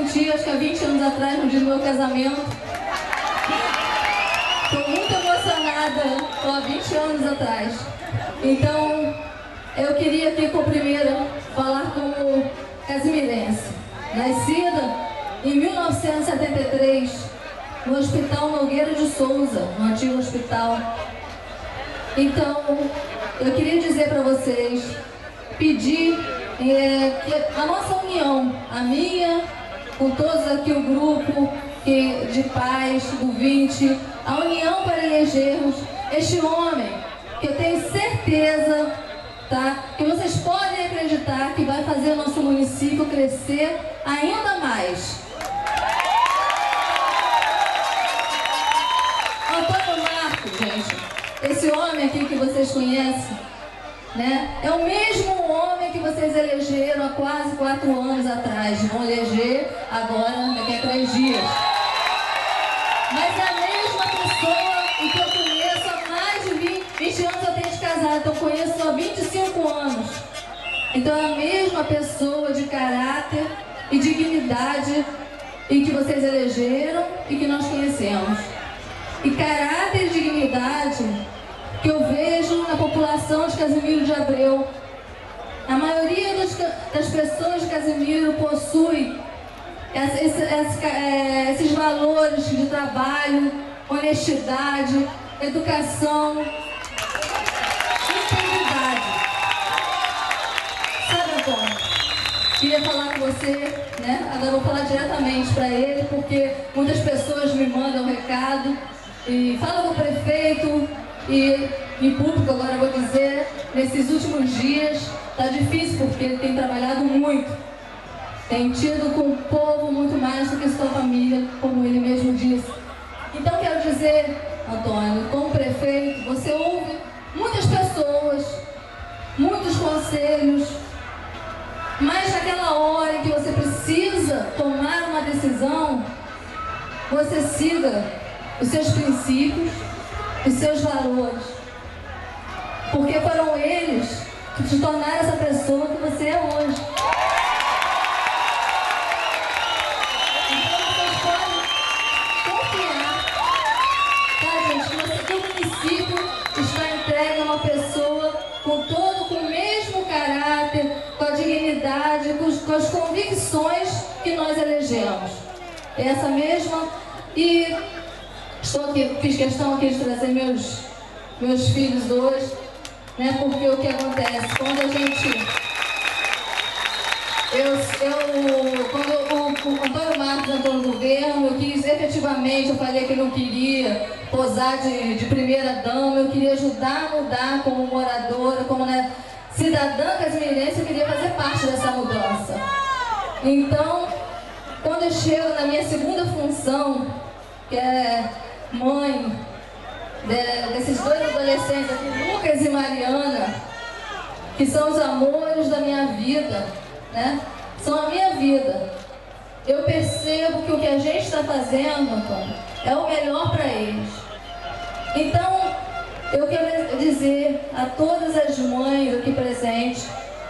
senti, acho que há 20 anos atrás, no dia do meu casamento. Estou muito emocionada, estou há 20 anos atrás. Então, eu queria aqui, por primeiro, falar como casimirense. Nascida em 1973, no Hospital Nogueira de Souza, no antigo hospital. Então, eu queria dizer para vocês, pedir que a nossa união, a minha, com todos aqui o grupo de pais do 20, a união para elegermos este homem, que eu tenho certeza, tá, que vocês podem acreditar que vai fazer o nosso município crescer ainda mais. Antônio Marcos, gente, esse homem aqui que vocês conhecem, né, é o mesmo homem que vocês elegeram há quase 4 anos atrás. Vão eleger agora, daqui a 3 dias. Mas é a mesma pessoa e que eu conheço há mais de 20 anos eu tenho de casado, então eu conheço há 25 anos. Então é a mesma pessoa de caráter e dignidade e que vocês elegeram e que nós conhecemos. E caráter e dignidade que eu vejo na população de Casimiro de Abreu. A maioria das pessoas de Casimiro possui esses valores de trabalho, honestidade, educação, integridade. Sabe, Antônio? Queria falar com você, né? Agora eu vou falar diretamente para ele, porque muitas pessoas me mandam recado e falam com o prefeito. E em público, agora eu vou dizer, nesses últimos dias está difícil porque ele tem trabalhado muito. Tem tido com o povo muito mais do que sua família, como ele mesmo disse. Então quero dizer, Antônio, como prefeito, você ouve muitas pessoas, muitos conselhos, mas naquela hora em que você precisa tomar uma decisão, você siga os seus princípios, os seus valores, porque foram eles que te tornaram essa pessoa que você é hoje. Então vocês podem confiar, tá, gente, que o município está entregue a uma pessoa com o mesmo caráter, com a dignidade, com as convicções que nós elegemos. Essa mesma. E estou aqui, fiz questão aqui de trazer meus filhos hoje, né? Porque o que acontece quando a gente, quando o Antônio Marcos entrou no governo, eu quis efetivamente, eu falei que não queria posar de primeira dama, eu queria ajudar a mudar como moradora, como, né, cidadã casimirense, eu queria fazer parte dessa mudança. Então, quando eu chego na minha segunda função, que é mãe desses 2 adolescentes aqui, Lucas e Mariana, que são os amores da minha vida, né? São a minha vida. Eu percebo que o que a gente está fazendo, Antônio, é o melhor para eles. Então, eu quero dizer a todas as mães aqui presentes,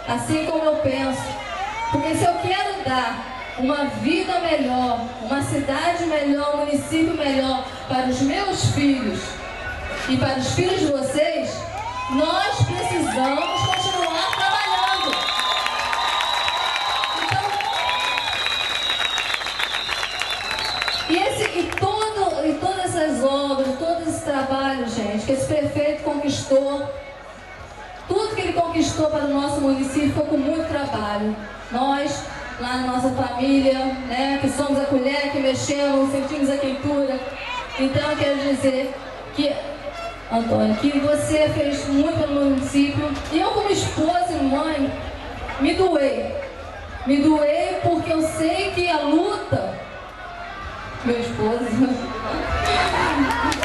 assim como eu penso, porque se eu quero dar uma vida melhor, uma cidade melhor, um município melhor para os meus filhos e para os filhos de vocês, nós precisamos continuar trabalhando. Então, e todas essas obras, todo esse trabalho, gente, que esse prefeito conquistou, tudo que ele conquistou para o nosso município foi com muito trabalho. Nós, lá na nossa família, né, que somos a colher, que mexemos, sentimos a quentura. Então eu quero dizer que, Antônio, que você fez muito pelo município. E eu, como esposa e mãe, me doei. Me doei porque eu sei que a luta, meu esposo,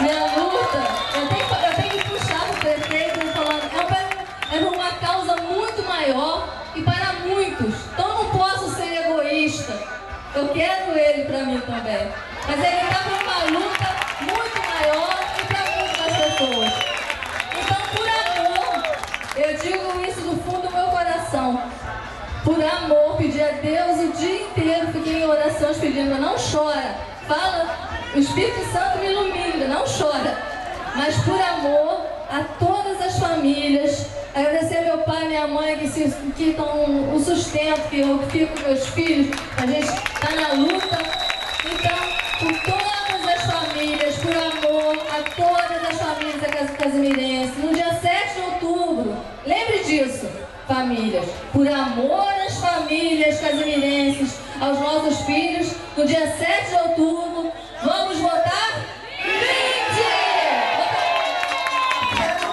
minha luta, eu tenho que puxar o prefeito falando, é por uma causa muito maior e para muitos. Então eu não posso ser egoísta. Eu quero ele para mim também. Mas ele está por uma luta muito maior e para muitas pessoas. Então, por amor, eu digo isso do fundo do meu coração. Por amor, pedir a Deus o dia inteiro, fiquei em orações pedindo, não chora, fala, o Espírito Santo me ilumina, não chora. Mas por amor a todas as famílias, agradecer a meu pai e minha mãe que estão o sustento, que eu fico com meus filhos, a gente está na luta. Então, por todas as famílias, por amor a todas as famílias da Casa Casimirense, no dia 7 de outubro, lembre disso, famílias, por amor às famílias casimirenses, aos nossos filhos, no dia 7 de outubro, vamos votar 20!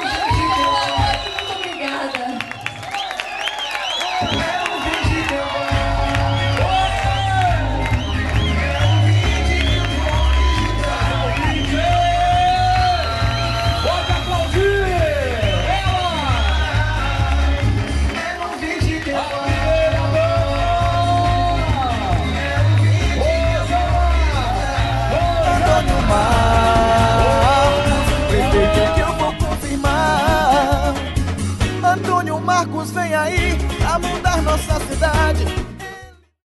Muito obrigada. Antônio Marcos vem aí a mudar nossa cidade.